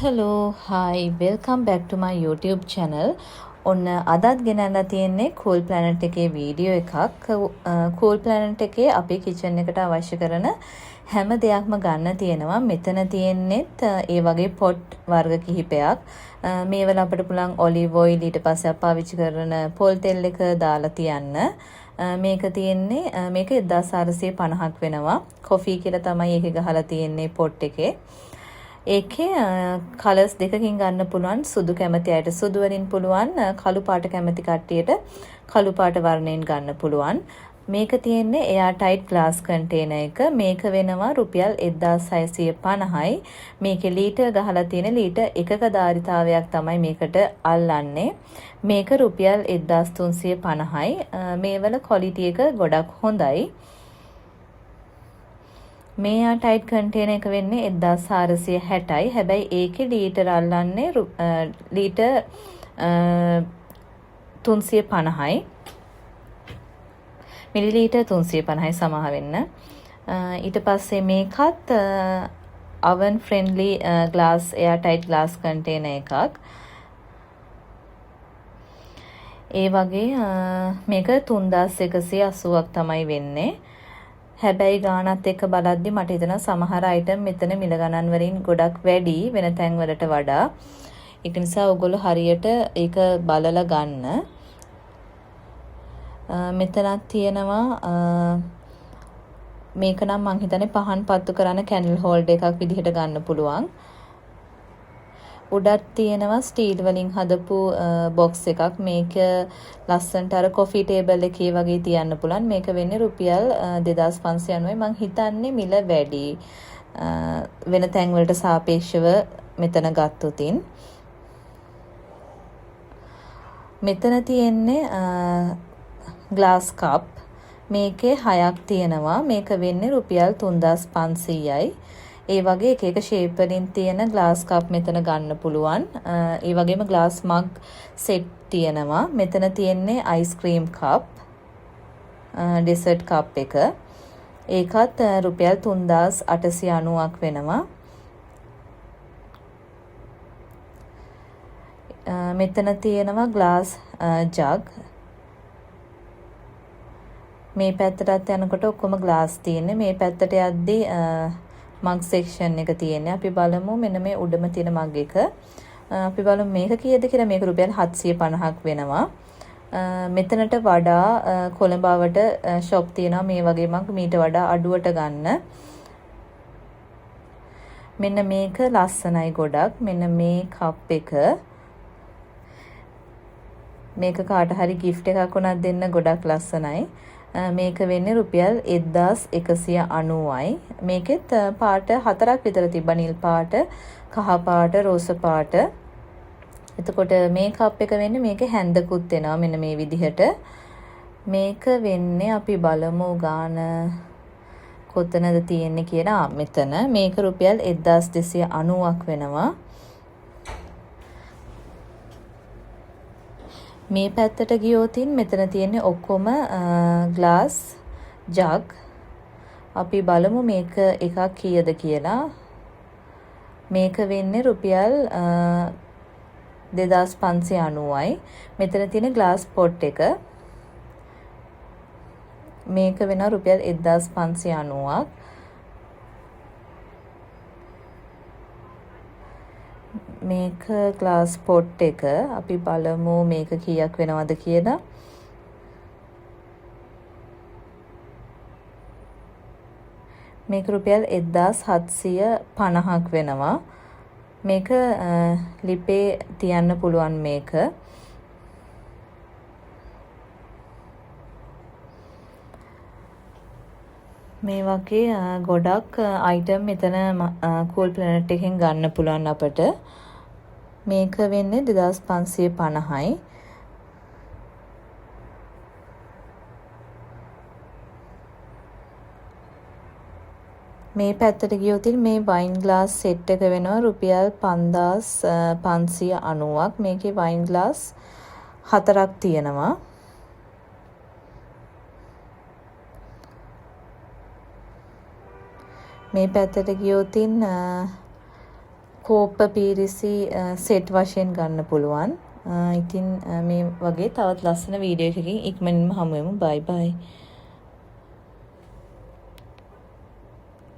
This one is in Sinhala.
hello hi welcome back to my YouTube channel. ඔන්න අදත් ගෙනල්ලා තියෙන්නේ Cool Planet එකේ වීඩියෝ එකක්. Cool Planet එකේ අපේ කිචන් එකට අවශ්‍ය කරන හැම දෙයක්ම ගන්න තියෙනවා. මෙතන තියෙන්නේත් ඒ වගේ පොට් වර්ග කිහිපයක්. මේවල අපිට පුළුවන් ඔලිව් ඔයිල් ඊට පස්සේ පාවිච්චි කරන පොල් තෙල් එක දාලා තියන්න. මේක තියෙන්නේ මේක 1450ක් වෙනවා. කොෆි කියලා තමයි ඒක ගහලා තියෙන්නේ පොට් එකේ. ඒකේ කලර්ස් දෙකකින් ගන්න පුළුවන්. සුදු කැමති අයට සුදු වලින් පුළුවන්, කළු පාට කැමති කට්ටියට කළු පාට වර්ණයෙන් ගන්න පුළුවන්. මේක තියෙන්නේ එයා ටයිට් ග්ලාස් කන්ටේනර් එක. මේක වෙනවා රුපියල් 1650යි. මේකේ ලීටර් ගහලා තියෙන ලීටර් එකක ධාරිතාවයක් තමයි මේකට අල්ලන්නේ. මේක රුපියල් 1350යි. මේවල ක්වොලිටි එක ගොඩක් හොඳයි. මේ ටයිට් කන්ටේනර් එක වෙන්නේ 1460යි. හැබැයි ඒකේ ලීටර් අල්ලන්නේ ලීටර් 350යි. මිලිලීටර් 350යි සමහ වෙන්න. ඊට පස්සේ මේකත් oven friendly glass air tight glass container එකක්. ඒ වගේ මේක 3180ක් තමයි වෙන්නේ. හැබැයි ගානත් එක්ක බලද්දි මට හිතෙනවා සමහර අයිටම් මෙතන මිල ගණන් වලින් ගොඩක් වැඩි වෙන තැන් වලට වඩා. ඒක නිසා ඔයගොල්ලෝ හරියට ඒක බලලා ගන්න. මෙතනක් තියෙනවා මේක නම් මං හිතන්නේ පහන් පත්තු කරන කැන්ඩල් හෝල්ඩර් එකක් විදිහට ගන්න පුළුවන්. උඩත් තියෙනවා ස්ටීල් වලින් හදපු බොක්ස් එකක්. මේක ලස්සනට අර කොෆි ටේබල් එකේ වගේ තියන්න පුළුවන්. මේක වෙන්නේ රුපියල් 2590යි. මං හිතන්නේ මිල වැඩි වෙන තැන් වලට සාපේක්ෂව මෙතන ගත්තොතින්. මෙතන තියෙන්නේ ග්ලාස් කප්. මේකේ 6ක් තියෙනවා. මේක වෙන්නේ රුපියල් 3500යි. ඒ වගේ එක එක ෂේප් වලින් තියෙන ග්ලාස් කප් මෙතන ගන්න පුළුවන්. ඒ වගේම ග්ලාස් මග් සෙට් තියෙනවා. මෙතන තියෙන්නේ අයිස්ක්‍රීම් කප්, ඩෙසර්ට් කප් එක. ඒකත් රුපියල් 3890ක් වෙනවා. මෙතන තියෙනවා ග්ලාස් ජග්. මේ පැත්තටත් යනකොට ඔක්කොම ග්ලාස් තියෙන්නේ. මේ පැත්තට යද්දී මග් සෙක්ෂන් එක තියෙන්නේ. අපි බලමු මෙන්න මේ උඩම තියෙන මග් එක. අපි බලමු මේක කීයද කියලා. මේක රුපියල් 750ක් වෙනවා. මෙතනට වඩා කොළඹාවට ෂොප් තියෙනවා මේ වගේ මග් මීට වඩා අඩුවට ගන්න. මෙන්න මේක ලස්සනයි ගොඩක්. මෙන්න මේ කප් එක. මේක කාට හරි gift එකක් උනත් දෙන්න ගොඩක් ලස්සනයි. මේක වෙන්නේ රුපියල් 1190යි. මේකෙත් පාට 4ක් විතර තිබ්බා. නිල් පාට, කහ පාට, රෝස පාට. එතකොට මේ කප් එක වෙන්නේ මේකේ හැන්දකුත් එනවා මෙන්න මේ විදිහට. මේක වෙන්නේ අපි බලමු ගාන කොතනද තියෙන්නේ කියලා. මෙතන. මේක රුපියල් 1290ක් වෙනවා. මේ පැත්තට ගියොතින් මෙතන තියෙන්නේ ඔක්කොම ග්ලාස් ජග්. අපි බලමු මේක එකක් කීයද කියලා. මේක වෙන්නේ රුපියල් 2590යි. මෙතන තියෙන ග්ලාස් පොට් එක. මේක වෙනවා රුපියල් 1590ක්. මේක ග්ලාස් පොට් එක. අපි බලමු මේක කීයක් වෙනවද කියලා. මේක රුපියල් 1750ක් වෙනවා. මේක ලිපේ තියන්න පුළුවන් මේක. මේ වගේ ගොඩක් අයිටම් මෙතන Cool Planet එකෙන් ගන්න පුළුවන් අපට. මේක වෙන්නේ 2550යි. මේ පැත්තට ගියොත් මේ වයින් ග්ලාස් සෙට් එක වෙනවා රුපියල් 5590ක්. මේකේ වයින් ග්ලාස් 4ක් තියෙනවා. මේ පැත්තට ගියොත් කෝප්ප පීරිසි සෙට් වශයෙන් ගන්න පුළුවන්. ඉතින් මේ වගේ තවත් ලස්සන වීඩියෝ එකකින් ඉක්මනින්ම හමු වෙමු. බයි බයි.